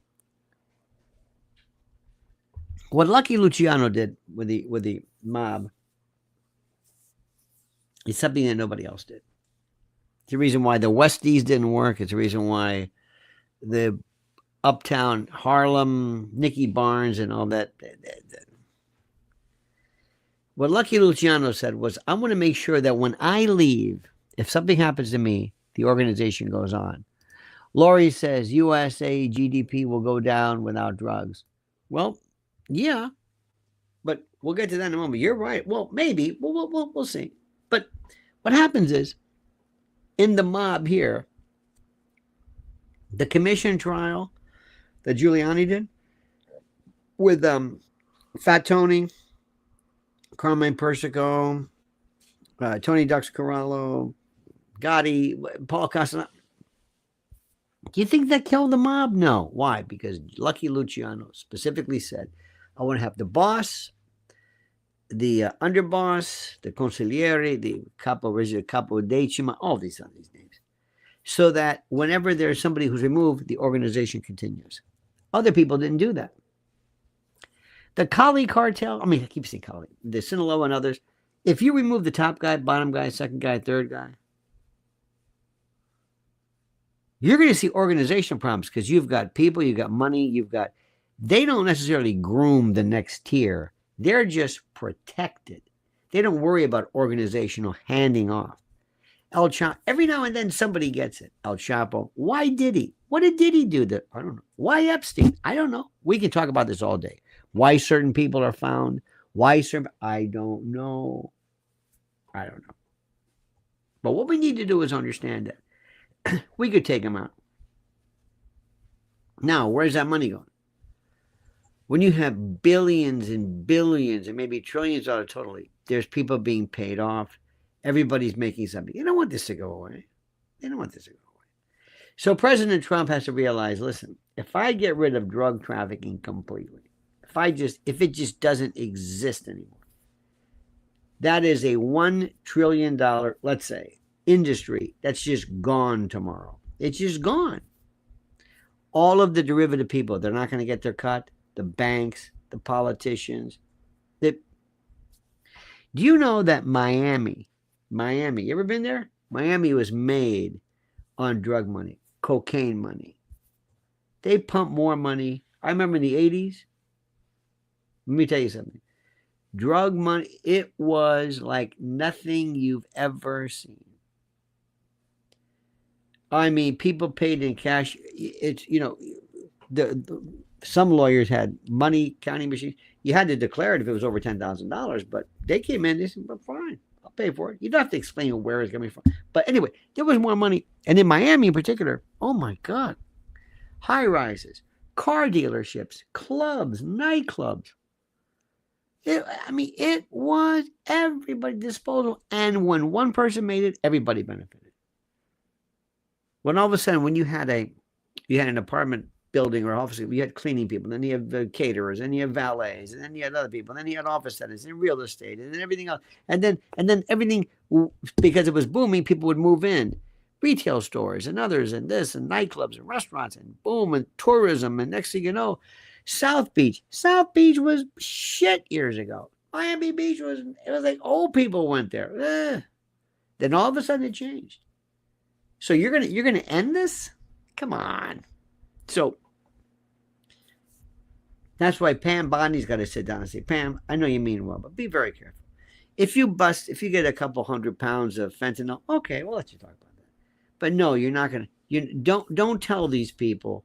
What Lucky Luciano did with the mob is something that nobody else did. It's the reason why the Westies didn't work. It's the reason why the Uptown Harlem, Nicky Barnes, and all that. What Lucky Luciano said was, I want to make sure that when I leave, if something happens to me, the organization goes on. Lori says USA GDP will go down without drugs. Well, yeah, but we'll get to that in a moment. You're right. Well, maybe. We'll see. But what happens is, in the mob here, the commission trial that Giuliani did with Fat Tony, Carmine Persico, Tony Duxcarello, Gotti, Paul Castellano. Do you think that killed the mob? No. Why? Because Lucky Luciano specifically said, I want to have the boss, the underboss, the consigliere, the capo decima, all these names. So that whenever there's somebody who's removed, the organization continues. Other people didn't do that. The Cali cartel, I keep saying Cali, the Sinaloa and others, if you remove the top guy, bottom guy, second guy, third guy, you're going to see organizational problems because you've got people, you've got money, they don't necessarily groom the next tier. They're just protected. They don't worry about organizational handing off. El Chapo. Every now and then somebody gets it. El Chapo. Why Diddy? What did Diddy do? That I don't know. Why Epstein? I don't know. We can talk about this all day. Why certain people are found? Why certain? I don't know. I don't know. But what we need to do is understand that we could take them out. Now, where's that money going? When you have billions and billions and maybe trillions out of totally, there's people being paid off. Everybody's making something. You don't want this to go away. They don't want this to go away. So President Trump has to realize, listen, if I get rid of drug trafficking completely, if it just doesn't exist anymore, that is a $1 trillion, let's say, industry that's just gone tomorrow. It's just gone. All of the derivative people, they're not going to get their cut. The banks, the politicians. Do you know that Miami, you ever been there? Miami was made on drug money, cocaine money. They pump more money. I remember in the 80s. Let me tell you something. Drug money, it was like nothing you've ever seen. I mean, people paid in cash. It's, some lawyers had money counting machines. You had to declare it if it was over $10,000, but they came in, they said, well, fine, I'll pay for it. You don't have to explain where it's coming from. But anyway, there was more money. And in Miami in particular, oh my God, high rises, car dealerships, clubs, nightclubs. It was everybody's disposal. And when one person made it, everybody benefited. When all of a sudden, when you had an apartment building or office, you had cleaning people, then you have the caterers, and you have valets, and then you had other people, and then you had office tenants and real estate, and then everything else. And then everything, because it was booming, people would move in. Retail stores and others, and this, and nightclubs and restaurants, and boom, and tourism. And next thing you know, South Beach was shit years ago. Miami Beach it was like old people went there. Then all of a sudden it changed. So you're gonna end this? Come on. So that's why Pam Bondi's got to sit down and say, Pam, I know you mean well, but be very careful. If you get a couple 100 pounds of fentanyl, okay, we'll let you talk about that. But no, you're not gonna. You don't tell these people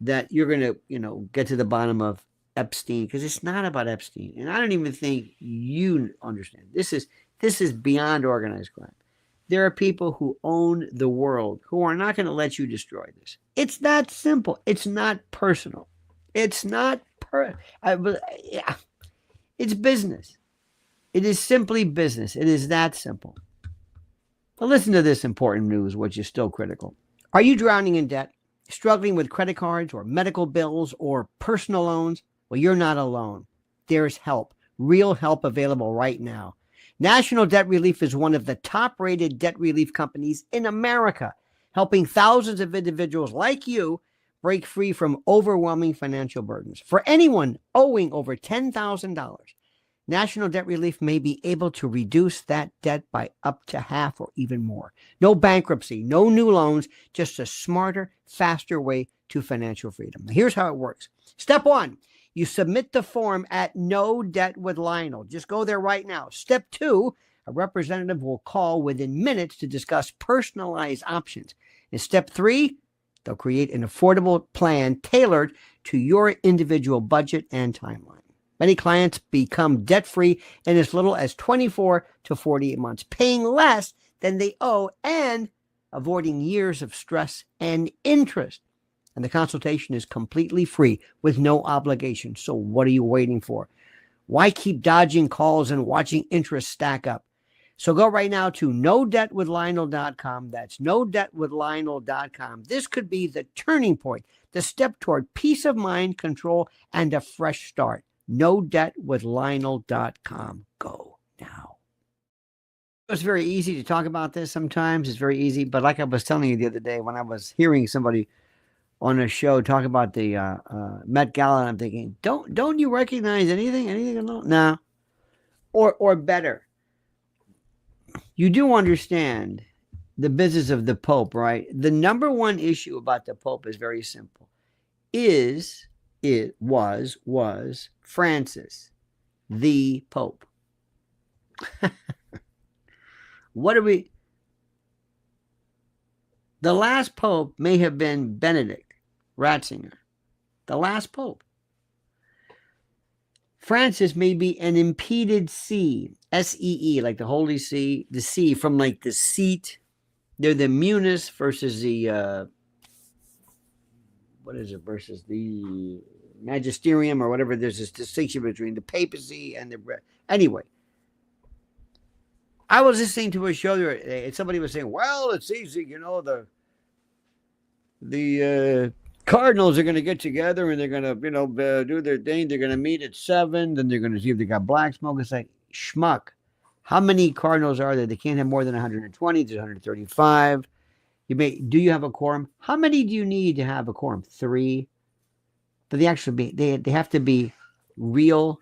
that you're gonna get to the bottom of Epstein, because it's not about Epstein, and I don't even think you understand. This is beyond organized crime. There are people who own the world who are not going to let you destroy this. It's that simple. It's not personal. It's not it's business. It is simply business. It is that simple. But listen to this important news, which is still critical. Are you drowning in debt, struggling with credit cards or medical bills or personal loans? Well, you're not alone. There's help, real help available right now. National Debt Relief is one of the top-rated debt relief companies in America, helping thousands of individuals like you break free from overwhelming financial burdens. For anyone owing over $10,000, National Debt Relief may be able to reduce that debt by up to half or even more. No bankruptcy, no new loans, just a smarter, faster way to financial freedom. Here's how it works. Step 1. You submit the form at No Debt with Lionel. Just go there right now. Step 2, a representative will call within minutes to discuss personalized options. In step 3, they'll create an affordable plan tailored to your individual budget and timeline. Many clients become debt-free in as little as 24 to 48 months, paying less than they owe and avoiding years of stress and interest. And the consultation is completely free with no obligation. So what are you waiting for? Why keep dodging calls and watching interest stack up? So go right now to NoDebtWithLionel.com. That's NoDebtWithLionel.com. This could be the turning point, the step toward peace of mind, control, and a fresh start. NoDebtWithLionel.com. Go now. It's very easy to talk about this sometimes. It's very easy. But like I was telling you the other day, when I was hearing somebody on a show talk about the Met Gala, I'm thinking, don't you recognize anything at all? No. Or better, you do understand the business of the Pope, right? The number one issue about the Pope is very simple. Was Francis the Pope? What are we The last pope may have been Benedict Ratzinger. The last pope. Francis may be an impeded see, S-E-E, like the Holy See, the see from like the seat. They're the munus versus the, what is it, versus the magisterium or whatever. There's this distinction between the papacy and the, anyway. I was listening to a show there, and somebody was saying, well, it's easy, you know, the Cardinals are going to get together and they're going to, you know, do their thing. They're going to meet at 7. Then they're going to see if they got black smoke. It's like, schmuck. How many Cardinals are there? They can't have more than 120. There's 135. Do you have a quorum? How many do you need to have a quorum? 3. But they actually they have to be real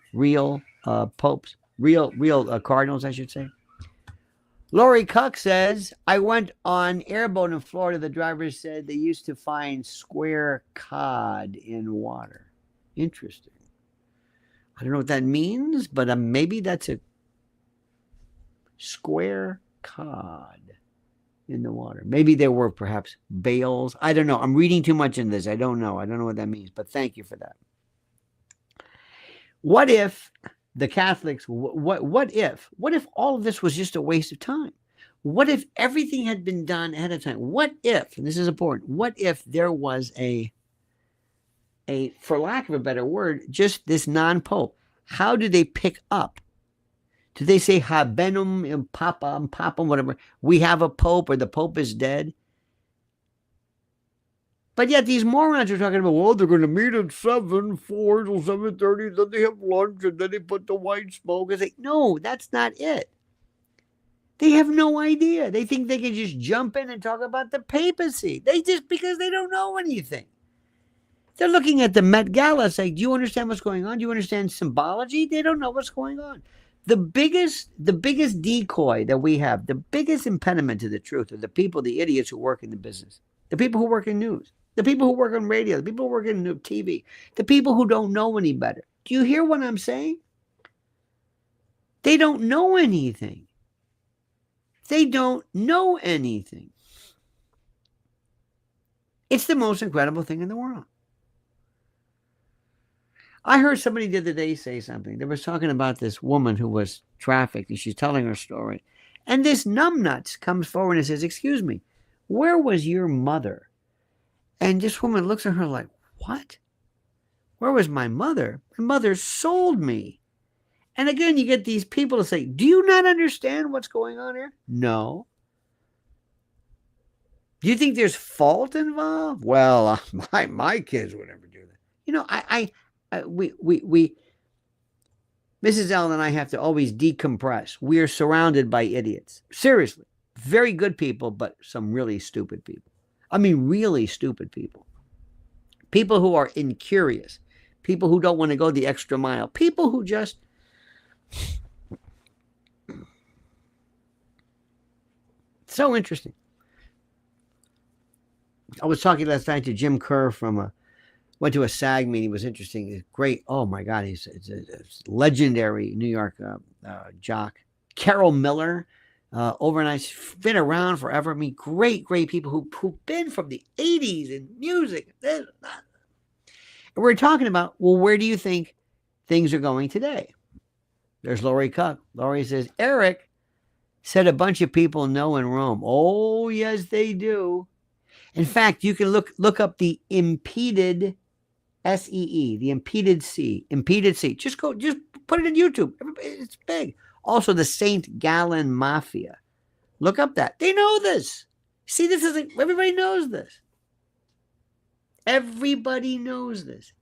popes, real Cardinals, I should say. Lori Cuck says, I went on airboat in Florida. The driver said they used to find square cod in water. Interesting. I don't know what that means, but maybe that's a square cod in the water. Maybe there were perhaps bales. I don't know. I'm reading too much in this. I don't know. I don't know what that means, but thank you for that. What if the Catholics, what if all of this was just a waste of time? What if everything had been done ahead of time? What if, and this is important, what if there was a for lack of a better word, just this non-pope? How do they pick up? Do they say habenum and papam, whatever? We have a pope, or the pope is dead? But yet these morons are talking about, well, they're going to meet at 7, 4 till 7:30, then they have lunch, and then they put the white smoke. It's like, no, that's not it. They have no idea. They think they can just jump in and talk about the papacy. Because they don't know anything. They're looking at the Met Gala saying, do you understand what's going on? Do you understand symbology? They don't know what's going on. The biggest decoy that we have, the biggest impediment to the truth are the people, the idiots who work in the business, the people who work in news, the people who work on radio, the people who work in TV, the people who don't know any better. Do you hear what I'm saying? They don't know anything. They don't know anything. It's the most incredible thing in the world. I heard somebody the other day say something. They was talking about this woman who was trafficked, and she's telling her story. And this numbnuts comes forward and says, excuse me, where was your mother? And this woman looks at her like, what? Where was my mother? My mother sold me. And again, you get these people to say, do you not understand what's going on here? No. Do you think there's fault involved? Well, my kids would never do that. You know, we Mrs. Ellen and I have to always decompress. We are surrounded by idiots. Seriously. Very good people, but some really stupid people. I mean, really stupid people. People who are incurious. People who don't want to go the extra mile. People who just... So interesting. I was talking last night to Jim Kerr went to a SAG meeting. It was interesting. It's great. Oh my God. He's a legendary New York jock. Carol Miller, overnight, been around forever. I mean, great people who've been from the 80s in music. And we're talking about, well, where do you think things are going today? There's Lori Cuck. Lori says, Eric said a bunch of people know in Rome. Oh, yes, they do. In fact, you can look up the impeded SEE, the impeded C. Just put it in YouTube. It's big. Also, the St. Gallen Mafia. Look up that. They know this. See, everybody knows this. Everybody knows this.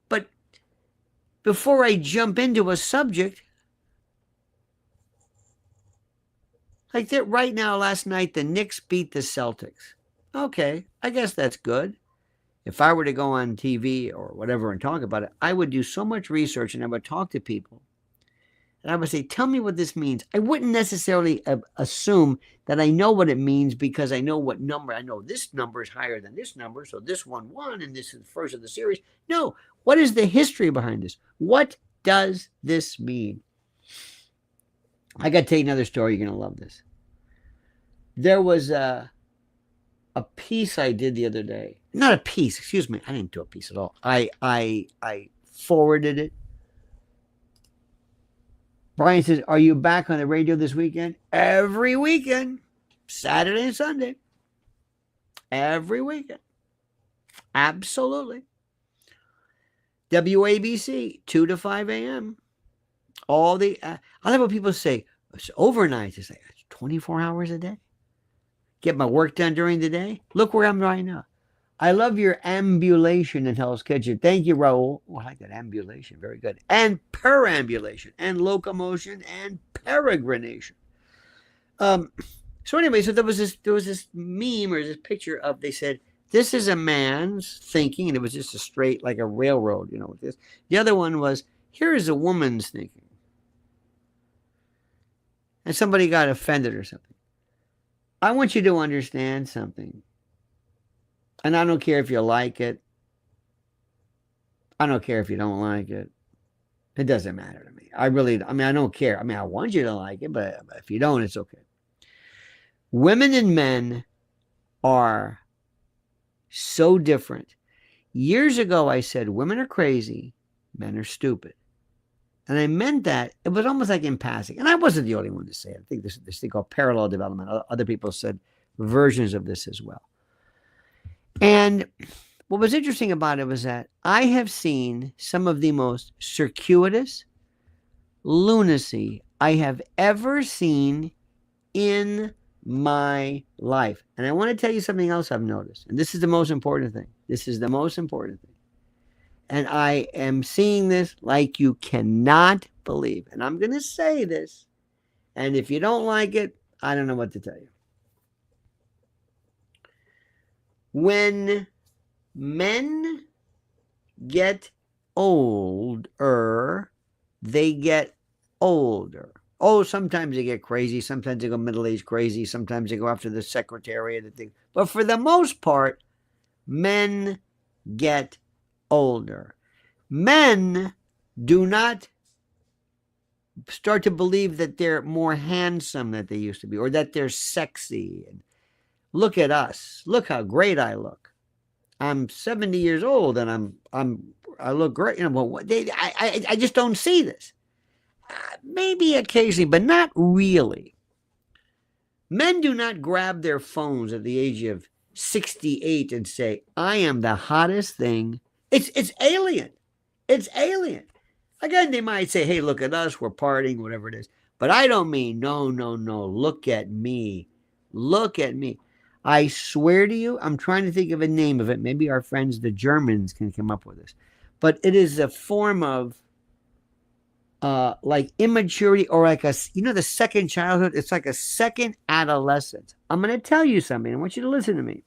But before I jump into a subject, like that right now, last night, the Knicks beat the Celtics. Okay, I guess that's good. If I were to go on TV or whatever and talk about it, I would do so much research and I would talk to people. And I would say, tell me what this means. I wouldn't necessarily assume that I know what it means because I know what number. I know this number is higher than this number, so this one won, and this is the first of the series. No, what is the history behind this? What does this mean? I got to tell you another story. You're going to love this. There was a piece I did the other day. Not a piece, excuse me. I didn't do a piece at all. I forwarded it. Brian says, "Are you back on the radio this weekend?" Every weekend, Saturday and Sunday. Every weekend, absolutely. WABC, 2 to 5 a.m. All the I love when people say it's overnight. It's like 24 hours a day. Get my work done during the day. Look where I'm right now. I love your ambulation in Hell's Kitchen. Thank you, Raul. Oh, I like that ambulation. Very good. And perambulation and locomotion and peregrination. So anyway, so there was this meme or this picture of, they said, this is a man's thinking, and it was just a straight, like a railroad, you know, with this. The other one was, here is a woman's thinking. And somebody got offended or something. I want you to understand something. And I don't care if you like it. I don't care if you don't like it. It doesn't matter to me. I don't care. I mean, I want you to like it, but if you don't, it's okay. Women and men are so different. Years ago, I said, women are crazy, men are stupid. And I meant that. It was almost like in passing. And I wasn't the only one to say it. I think this thing called parallel development. Other people said versions of this as well. And what was interesting about it was that I have seen some of the most circuitous lunacy I have ever seen in my life. And I want to tell you something else I've noticed. And this is the most important thing. This is the most important thing. And I am seeing this like you cannot believe. And I'm going to say this. And if you don't like it, I don't know what to tell you. When men get older, they get older. Oh, sometimes they get crazy. Sometimes they go middle-aged crazy. Sometimes they go after the secretary and the thing. But for the most part, men get older. Men do not start to believe that they're more handsome than they used to be, or that they're sexy. And look at us. Look how great I look. I'm 70 years old and I look great. You know, I just don't see this. Maybe occasionally, but not really. Men do not grab their phones at the age of 68 and say, I am the hottest thing. It's alien. It's alien. Again, they might say, hey, look at us. We're partying, whatever it is. But I don't mean, no. Look at me. Look at me. I swear to you, I'm trying to think of a name of it. Maybe our friends, the Germans, can come up with this. But it is a form of like immaturity, or like the second childhood. It's like a second adolescence. I'm going to tell you something. I want you to listen to me.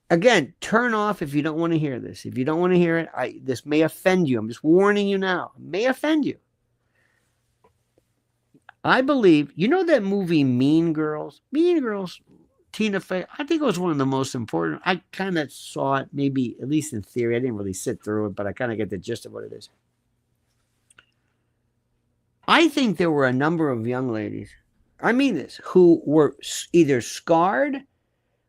Again, turn off if you don't want to hear this. If you don't want to hear it, this may offend you. I'm just warning you now. It may offend you. I believe, you know that movie Mean Girls? Mean Girls, Tina Fey. I think it was one of the most important. I kind of saw it, maybe, at least in theory. I didn't really sit through it, but I kind of get the gist of what it is. I think there were a number of young ladies, I mean this, who were either scarred,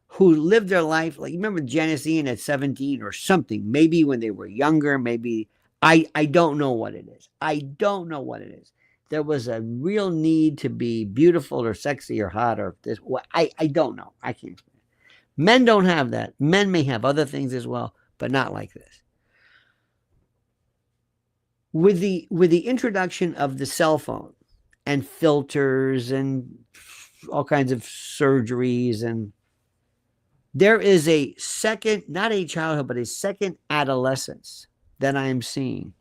who lived their life, like, you remember Janice Ian at 17 or something, maybe when they were younger, maybe, I don't know what it is. I don't know what it is. There was a real need to be beautiful or sexy or hot or this. I don't know. I can't explain it. Men don't have that. Men may have other things as well, but not like this. With the introduction of the cell phone and filters and all kinds of surgeries, and there is a second, not a childhood, but a second adolescence that I am seeing.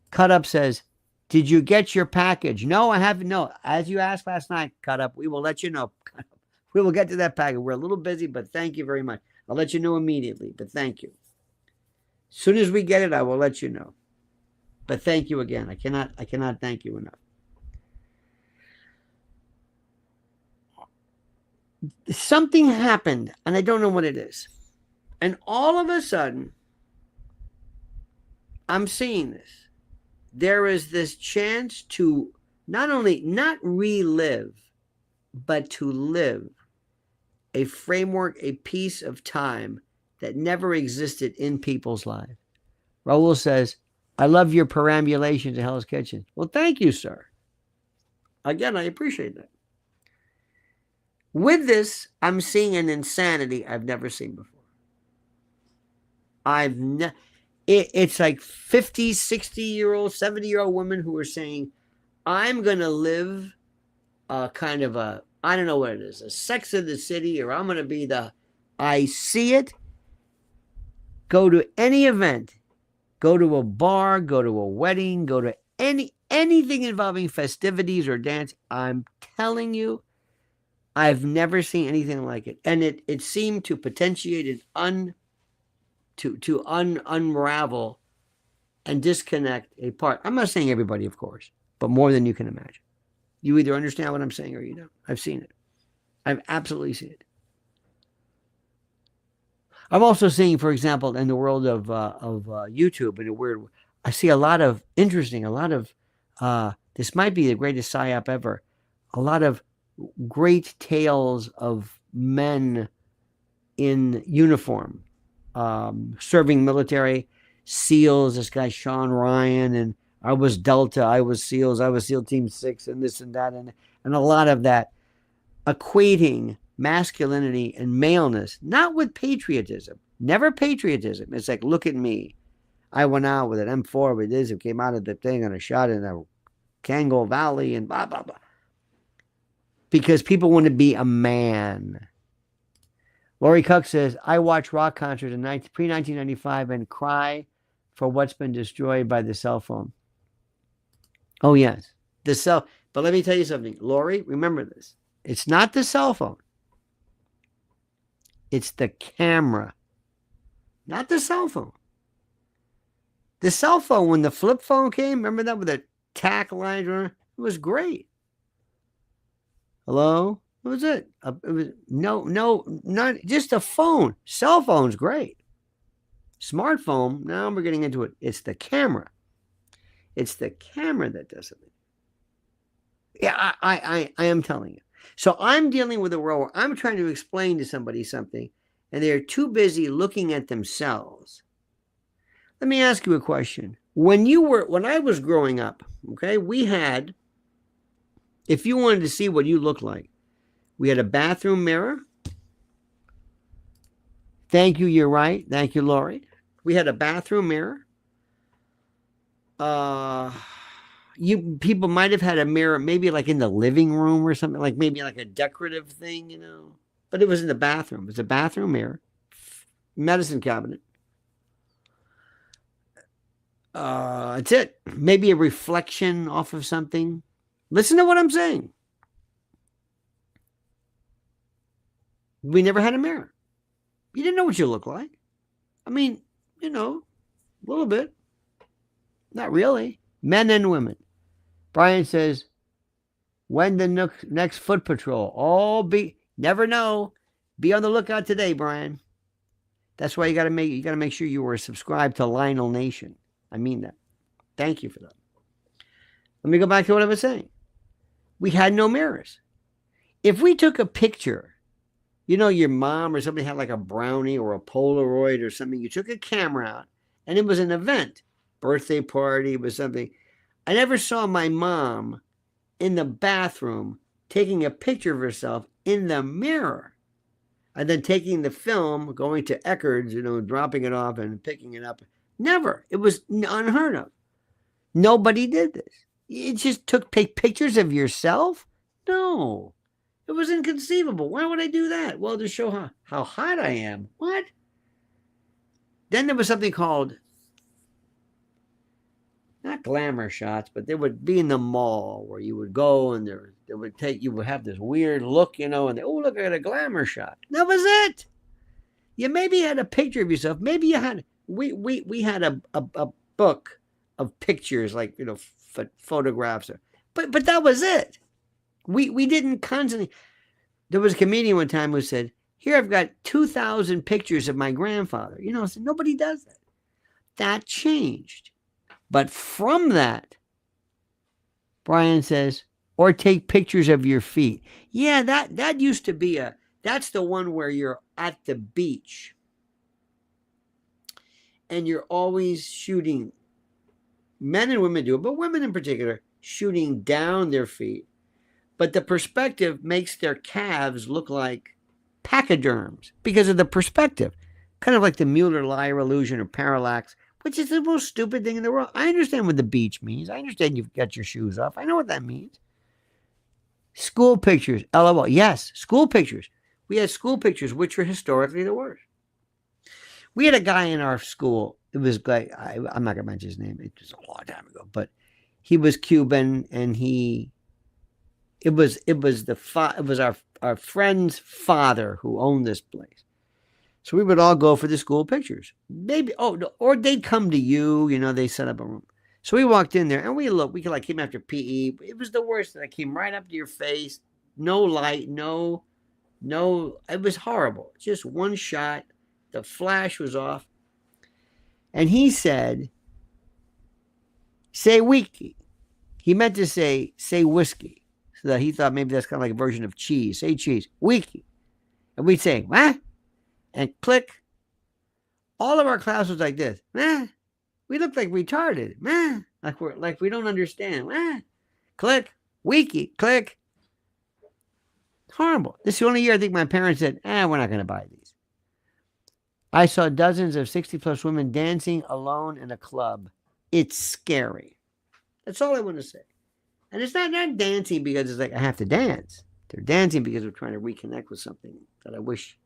Cut Up says, did you get your package? No, I haven't. No, as you asked last night, Cut Up, we will let you know. We will get to that package. We're a little busy, but thank you very much. I'll let you know immediately, but thank you. As soon as we get it, I will let you know. But thank you again. I cannot thank you enough. Something happened, and I don't know what it is. And all of a sudden, I'm seeing this. There is this chance to not relive, but to live a framework, a piece of time that never existed in people's lives. Raul says, I love your perambulation to Hell's Kitchen. Well, thank you, sir. Again, I appreciate that. With this, I'm seeing an insanity I've never seen before. It's like 50, 60-year-old, 70-year-old women who are saying, I'm going to live kind of a, I don't know what it is, a Sex of the City, or I'm going to be I see it. Go to any event, go to a bar, go to a wedding, go to anything involving festivities or dance. I'm telling you, I've never seen anything like it. And it seemed to potentiate and unravel and disconnect a part. I'm not saying everybody, of course, but more than you can imagine. You either understand what I'm saying or you don't. I've seen it. I've absolutely seen it. I'm also seeing, for example, in the world of YouTube, in a weird, I see a lot of this might be the greatest psyop ever, a lot of great tales of men in uniform, serving military, SEALs, this guy Sean Ryan, and I was Delta, I was SEALs, I was SEAL Team 6, and this and that, and a lot of that, equating masculinity and maleness, not with patriotism, never patriotism. It's like, look at me. I went out with an M4 with this, it came out of the thing and I shot in the Kango Valley and blah, blah, blah. Because people want to be a man. Lori Cook says, I watch rock concerts in pre-1995 and cry for what's been destroyed by the cell phone. Oh, yes. But let me tell you something. Lori, remember this. It's not the cell phone. It's the camera. Not the cell phone. The cell phone, when the flip phone came, remember that with the tack lines? It was great. Hello? What was it? It was not just a phone. Cell phone's great. Smartphone, now we're getting into it. It's the camera. It's the camera that does it. Yeah, I am telling you. So I'm dealing with a world where I'm trying to explain to somebody something, and they're too busy looking at themselves. Let me ask you a question. When I was growing up, okay, we had, if you wanted to see what you look like, we had a bathroom mirror. Thank you, you're right. Thank you, Lori. We had a bathroom mirror. People might have had a mirror, maybe like in the living room or something, like maybe like a decorative thing, but it was in the bathroom. It was a bathroom mirror, medicine cabinet. That's it. Maybe a reflection off of something. Listen to what I'm saying. We never had a mirror. You didn't know what you look like. I mean, a little bit. Not really. Men and women. Brian says, when the next foot patrol? Never know. Be on the lookout today, Brian. That's why you got to make sure you were subscribed to LionelNation. I mean that. Thank you for that. Let me go back to what I was saying. We had no mirrors. If we took a picture, your mom or somebody had like a brownie or a Polaroid or something, you took a camera out and it was an event, birthday party, was something. I never saw my mom in the bathroom taking a picture of herself in the mirror and then taking the film, going to Eckerd's, dropping it off and picking it up. Never. It was unheard of. Nobody did this. You just take pictures of yourself? No. It was inconceivable. Why would I do that? Well, to show how hot I am. What? Then there was something called, not glamour shots, but they would be in the mall where you would go and you would have this weird look, and look at a glamour shot. That was it. You maybe had a picture of yourself. Maybe you had, we had a book of pictures, like, photographs. But that was it. We didn't constantly. There was a comedian one time who said, here I've got 2,000 pictures of my grandfather. So nobody does that. That changed. But from that, Brian says, or take pictures of your feet. Yeah, that used to be that's the one where you're at the beach and you're always shooting. Men and women do it, but women in particular, shooting down their feet. But the perspective makes their calves look like pachyderms because of the perspective. Kind of like the Mueller-Lyer illusion or parallax, which is the most stupid thing in the world. I understand what the beach means. I understand you've got your shoes off. I know what that means. School pictures, LOL. Yes, school pictures. We had school pictures, which are historically the worst. We had a guy in our school. It was like, I'm not going to mention his name. It was a long time ago, but he was Cuban, and it was our friend's father who owned this place. So we would all go for the school pictures. Maybe, or they'd come to you, they set up a room. So we walked in there and we came after PE. It was the worst. I came right up to your face. No light, no, it was horrible. Just one shot. The flash was off. And he said, say whiskey. He meant to say whiskey. So that he thought maybe that's kind of like a version of cheese. Say cheese, whiskey. And we'd say, what? And click. All of our class was like this. We look like retarded. Like we don't understand. Click. Wiki. Click. Horrible. This is the only year I think my parents said, we're not going to buy these. I saw dozens of 60-plus women dancing alone in a club. It's scary. That's all I want to say. And it's not dancing because it's like I have to dance. They're dancing because they're trying to reconnect with something that I wish.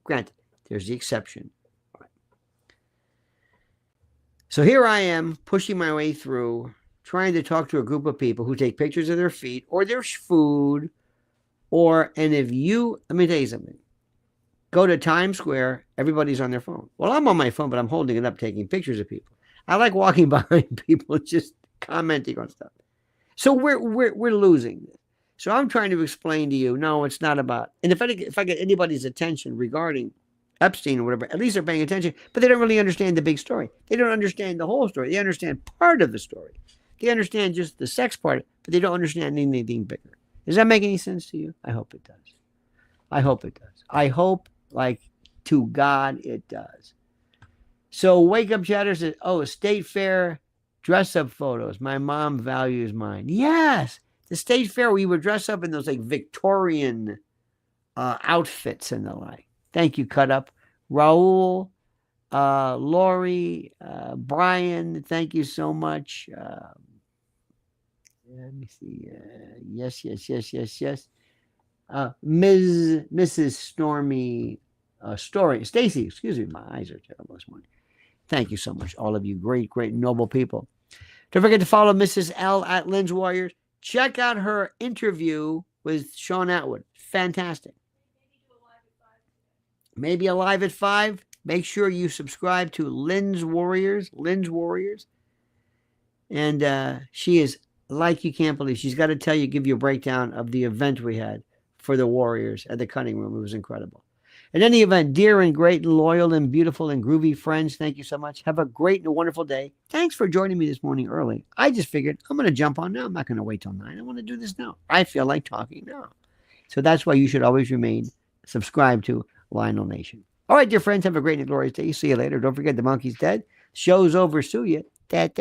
Granted, there's the exception. All right. So here I am pushing my way through, trying to talk to a group of people who take pictures of their feet or their food. Let me tell you something. Go to Times Square, everybody's on their phone. Well, I'm on my phone, but I'm holding it up, taking pictures of people. I like walking behind people and just commenting on stuff. So we're losing this. So I'm trying to explain to you, no, it's not about. And if I get anybody's attention regarding Epstein or whatever, at least they're paying attention, but they don't really understand the big story. They don't understand the whole story. They understand part of the story. They understand just the sex part, but they don't understand anything bigger. Does that make any sense to you? I hope it does. I hope it does. I hope, like, to God, it does. So Wake Up Chatter says, State Fair dress-up photos. My mom values mine. Yes, the State Fair, we would dress up in those, like, Victorian outfits and the like. Thank you, Cut Up. Raul, Lori, Brian, thank you so much. Let me see. Yes. Mrs. Stormy Stacy, excuse me, my eyes are terrible this morning. Thank you so much, all of you great, noble people. Don't forget to follow Mrs. L at Lynn's Warriors. Check out her interview with Sean Atwood. Fantastic. Maybe a live at 5. Make sure you subscribe to Lynn's Warriors. And she is like you can't believe. She's got to give you a breakdown of the event we had for the Warriors at the Cutting Room. It was incredible. In any event, dear and great and loyal and beautiful and groovy friends, thank you so much. Have a great and wonderful day. Thanks for joining me this morning early. I just figured I'm going to jump on now. I'm not going to wait till 9. I want to do this now. I feel like talking now. So that's why you should always remain subscribed to Lionel Nation. All right, dear friends, have a great and glorious day. See you later. Don't forget the monkey's dead. Show's over. Sue you. That.